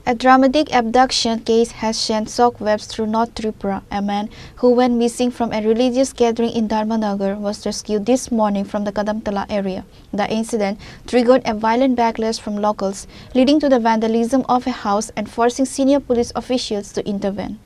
A dramatic abduction case has sent shockwaves through North Tripura. A man who went missing from a religious gathering in Dharmanagar was rescued this morning from the Kadamtala area. The incident triggered a violent backlash from locals, leading to the vandalism of a house and forcing senior police officials to intervene.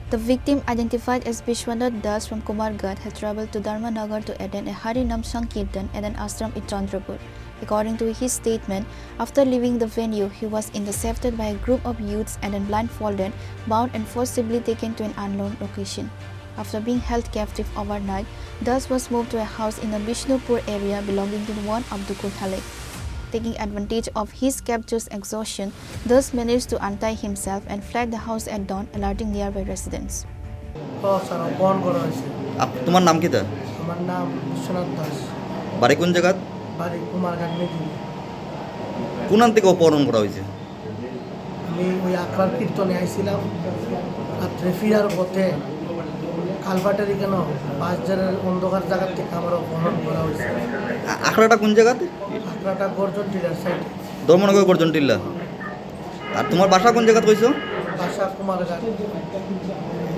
The victim, identified as Vishwanath Das from Khorang, had travelled to Dharmanagar to attend a Harinam Kirtan at an ashram in Chandrapur. According to his statement, after leaving the venue, he was intercepted by a group of youths and then blindfolded, bound and forcibly taken to an unknown location. After being held captive overnight, Das was moved to a house in the Vishnupur area belonging to one Abdul Khalik. Taking advantage of his capture's exhaustion, Das managed to untie himself and fled the house at dawn, alerting nearby residents. তোমার নাম কি? আমার নাম বিশ্বনাথ দাস। বাড়ি কোন জায়গা? বাড়ি কুমারঘাট মেদিনী। কোন থেকে অপহরণ করা হয়েছে? আমি ওই আকরার কীর্তনে আইছিলাম, রাত্রে ফিরার পথে কালভার্টের কেন বাজারের অন্ধকার জায়গা থেকে আমার অপহরণ করা হয়েছে। আকরাটা কোন জায়গাতে? আকরাটা গর্জন টিলার সাইডে। ধর্মনগর গর্জন টিল্লা। আর তোমার বাসা কোন জায়গাতে কইছো? বাসা কুমারঘাট।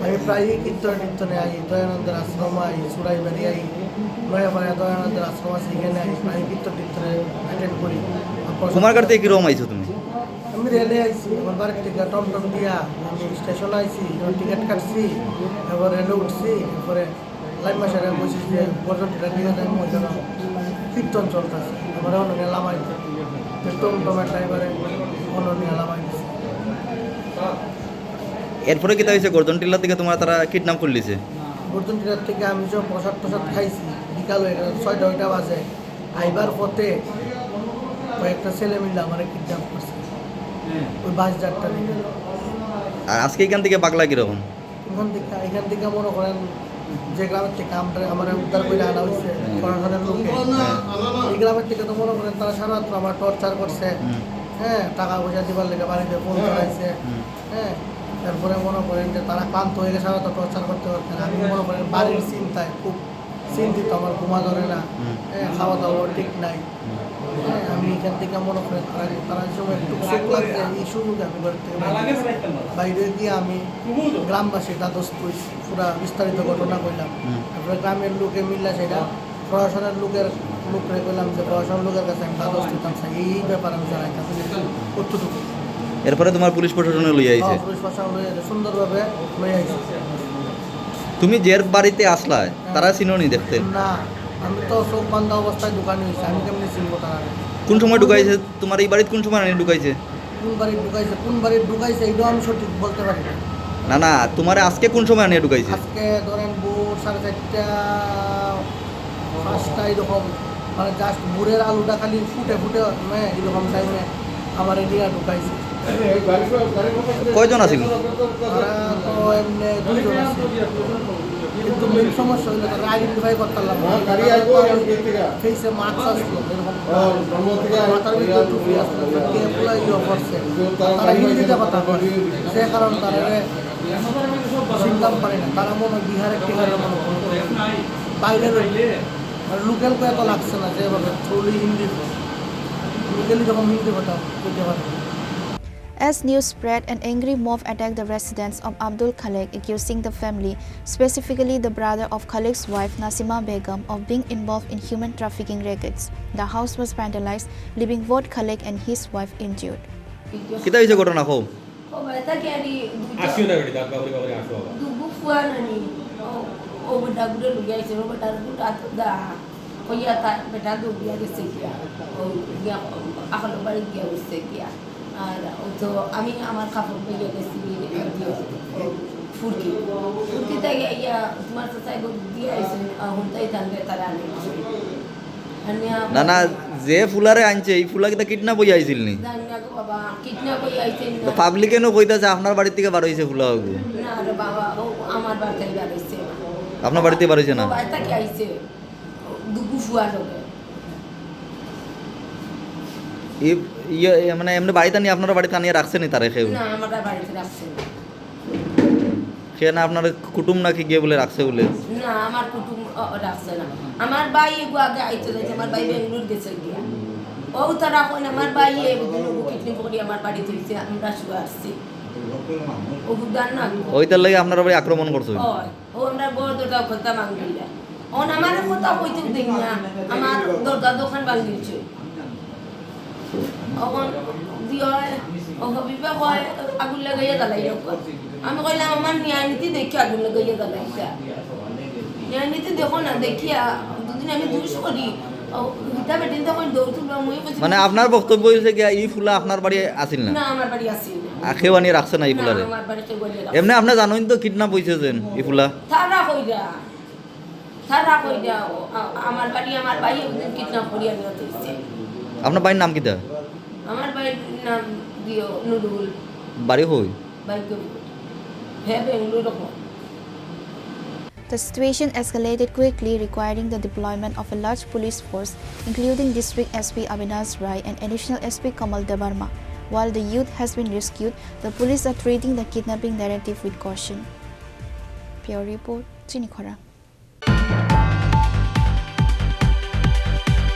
আমি প্রায়ই কীর্তনে আই, দয়ানন্দের আশ্রম আই, সুরাইবাড়ি আই, নয়াপাড়া দয়ানন্দের আশ্রম আছে, এখানে আই, প্রায় কীর্তনে অ্যাটেন্ড করি। কুমারঘাট থেকে কীরকম আইছো তুমি? আমি রেলে আইছি, আমার বাড়ির থেকে টমটম দিয়া আমি স্টেশনে আইছি, টিকিট কাটছি, এবার রেলে উঠছি, এরপরে লাইন মাসের বসে যে গর্জন টিলা দিয়ে দেয় ওইখানে কীর্তন চলতেছে, আমার অন্য লামাই টমটমের ড্রাইভারে অন্য লামাই দিচ্ছে। এরপরে কি হয়েছে? গর্জন টিল্লা থেকে তোমার তারা কিডন্যাপ করে লিছে। গর্জন টিলার থেকে আমি সব প্রসাদ খাইছি, বিকাল হয়ে গেল 6টা বাজে। আইবার পথে কয়েকটা ছেলে মিলে আমার কিডন্যাপ করছে ওই বাস যাত্রা নিয়ে। আর আজকে এখান থেকে পাগলা কীরকম? এখান থেকে মনে করেন যে গ্রামের থেকে আমার উদ্ধার করে আনা হয়েছে প্রশাসনের লোকে, এই গ্রামের থেকে তো মনে করেন তারা সারা আমার টর্চার করছে, হ্যাঁ, টাকা পয়সা দিবার লেগে বাড়িতে ফোন করাইছে, হ্যাঁ, তারপরে মনে করেন যে তারা ক্লান্ত হয়ে গেছে, সারা তো টর্চার করতে পারতেন। আমি মনে করেন বাড়ির চিন্তায় খুব চিন্তিত, আমার ঘুমা ধরে না, হ্যাঁ, খাওয়া দাওয়া ঠিক নাই, হ্যাঁ, আমি এখান থেকে মনে করেন তারা সময় একটু সুখ লাগছে, এই সুযোগ আমি বাইরে গিয়ে আমি গ্রামবাসী দ্বাদশ পুরা বিস্তারিত ঘটনা কইলাম। তারপরে গ্রামের লোকে মিললে সেটা প্রশাসনের লোকরে কইলাম যে প্রশাসন লোকের কাছে আমি দ্বাদশ দিতাম, এই ব্যাপার আমি জানাইতাম কতটুকু। এরপরে তোমার পুলিশ প্রশাসনে লই আইছে? পুলিশ প্রশাসন লই আইছে, সুন্দরভাবে লই আইছে। তুমি যে বাড়িতে আসলা তারা চিনোনি দেখতে? না, আমি তো চোখ বান্ধা অবস্থায় দোকানে হয়েছে, আমি কেমনি চিনবো তারা? কোন সময় ঢুকাইছে তোমার এই বাড়িতে? কোন সময় ঢুকাইছে? কোন বাড়ি ঢুকাইছে এটাও আমি সঠিক বলতে পারি না। না না, তোমার আজকে কোন সময় আনিয়ে ঢুকাইছে? আজকে ধরেন ভোর 4:30 5টা এরকম, মানে জাস্ট ভোরের আলুটা খালি ফুটে এরকম টাইমে আমার এদিকে ঢুকাইছে। কয়জন আছিল? তারা তো এমনি 2জন আছে, কিন্তু মেন সমস্যা হইলো তারা আইডেন্টিফাই করতে পারলাম না। ফেসে মাস্ক আসলো, মাথার ভিতরে টুপি আসলো, পুরো ইয়ে করছে, তারা হিন্দিতে কথা বলে, সে কারণ তারা চিনতাম পারে না। তারা মনে বিহারের টিহারের মনে বাইরে লোকাল করে এত লাগছে না, যেভাবে থ্রুলি হিন্দি লোকালি যখন হিন্দি কথা বলতে পারে। As news spread, an angry mob attacked the residence of Abdul Khalik, accusing the family, specifically the brother of Khalik's wife Nasima Begum, of being involved in human trafficking rackets. The house was vandalized, leaving both Khalik and his wife injured. কিতা হইছে ঘটনা কও? ও বেটা কি আরি আসিও না বেটা দাগা করে আসো দুবু ফুয়ানানি ও বেটা গুলো লুইয়াইছে, ও বেটা গুটা দা কইয়া তা বেটা দুবিয়া গেছে কিয়া, ও গিয়া আখলো বাড়ি গিয়া বসে কিয়া। আর তো আমি আমার কাপড় পেয়ে গেছি ফুরকিতে ইয়া তোমার তো চাই দিয়ে আইসেন হুনটাই জানবে তারা আনি না না, যে ফুলারে আনছে এই ফুলা কিতা কিডন্যাপ হই আইছিল নি? জানি না গো বাবা, কিডন্যাপ হই আইছেন তো পাবলিক কেন কইতাছে আপনার বাড়ি থেকে বার হইছে ফুলা? না রে বাবা, ও আমার বাড়িতে বার হইছে। আপনার বাড়িতে বার হইছে না? বাড়িতে কি আইছে দুবু ফুয়া লোকে মানে এমনি বাড়িতে নিয়ে আপনারা বাড়িতে আনিয়ে রাখছেন তারা? খেয়ে না, আমরা বাড়িতে রাখছে না। সে না আপনার কুটুম নাকি গিয়ে বলে রাখছে বলে? না, আমার কুটুম রাখছে না। আমার ভাই আগে আইতে যাইছে, আমার ভাই বেঙ্গলুর গেছে গিয়া, ও তারা কোন আমার বাইয়ে কিডনি করে আমার বাড়ি থেকে আমরা শুয়ে আসছি ও বুদান না ওইটার লাগে আপনারা বাড়ি আক্রমণ করছে ও আমরা বড় দরজা কথা মাঙ্গিলা ও আমার কথা কইতে দেই না আমার দরজা দোকান ভাঙিছে এখন দিয়ে ও হবিবা কয় আগুন লাগাইয়া জ্বালাইয়া আমি কইলাম আমার ন্যায় নীতি দেখে আগুন লাগাইয়া জ্বালাইছা ন্যায় নীতি দেখো না দেখিয়া দুদিন আমি দুষ করি হিতা বেটিন তখন দৌড় তুলবা মই মানে আপনার বক্তব্য হইছে কি এই ফুলা আপনার বাড়ি আসিল না না আমার বাড়ি আসিল না আখে বানিয়ে রাখছে না এই ফুলারে আমার বাড়ি কেউ বলে এমনি আপনি জানেন তো কিডন্যাপ হইছে যেন এই ফুলা তারা কইরা আমার বাড়ি আমার ভাই একদিন কিডন্যাপ করিয়া নিয়ে হইছে আপনার বাড়ির নাম কিটা আমার বাড়ির নাম দিও নুরুল বাড়ি হই বাইকে হে Bengaluru The situation escalated quickly, requiring the deployment of a large police force, including District SP Avinash Rai and Additional SP Kamal Debarma. While the youth has been rescued, the police are treating the kidnapping narrative with caution. Pure report, Chini Khorang.